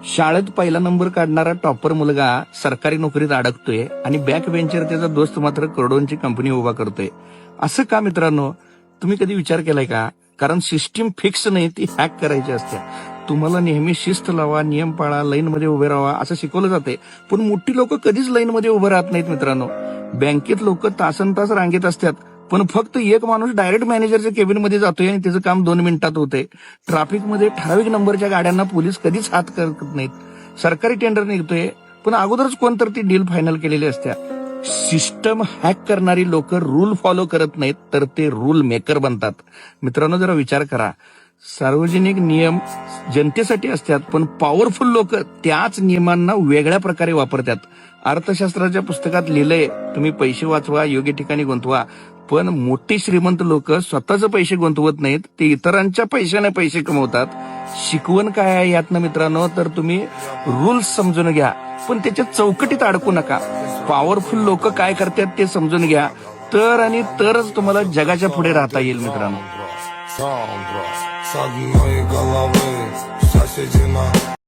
शाळेत पहिला नंबर काढणारा टॉपर मुलगा सरकारी नोकरीत अडकतोय आणि बॅक बेंचर त्याचा दोस्त मात्र करोडोंची कंपनी उभा करतोय. असं का मित्रांनो? तुम्ही कधी विचार केलाय का? कारण सिस्टीम फिक्स नाही, ती हॅक करायची असते. तुम्हाला नेहमी शिस्त लावा, नियम पाळा, लाईन मध्ये उभे राहा असं शिकवलं जाते, पण मोठी लोक कधीच लाईन मध्ये उभे राहत नाहीत मित्रांनो. बँकेत लोक तासन तास रांगेत असतात, पण फक्त एक माणूस डायरेक्ट मॅनेजरच्या केबिन मध्ये जातोय आणि त्याचं काम 2 मिनिटात होतंय. ट्रॅफिकमध्ये ठराविक नंबरच्या गाड्यांना पोलीस कधीच हात करत नाहीत. सरकारी टेंडर निघतोय, पण अगोदरच कोणतर ती डील फायनल केलेली असते. सिस्टम हॅक करणारी लोक रूल फॉलो करत नाहीत, तर ते रूल मेकर बनतात. मित्रांनो, जरा विचार करा. सार्वजनिक नियम जनतेसाठी असतात, पण पॉवरफुल लोक त्याच नियमांना वेगळ्या प्रकारे वापरतात. अर्थशास्त्राच्या पुस्तकात लिहिलंय, तुम्ही पैसे वाचवा, योग्य ठिकाणी गुंतवा. पण मोठी श्रीमंत लोक स्वतःचे पैसे गुंतवत नाहीत, ते इतरांच्या पैशाने पैसे कमवतात. शिकवण काय आहे यातनं मित्रांनो? तर तुम्ही रूल्स समजून घ्या, पण त्याच्या चौकटीत अडकू नका. पॉवरफुल लोक काय करतात ते समजून घ्या, तरच तुम्हाला जगाच्या पुढे राहता येईल मित्रांनो. С одной головы соседи на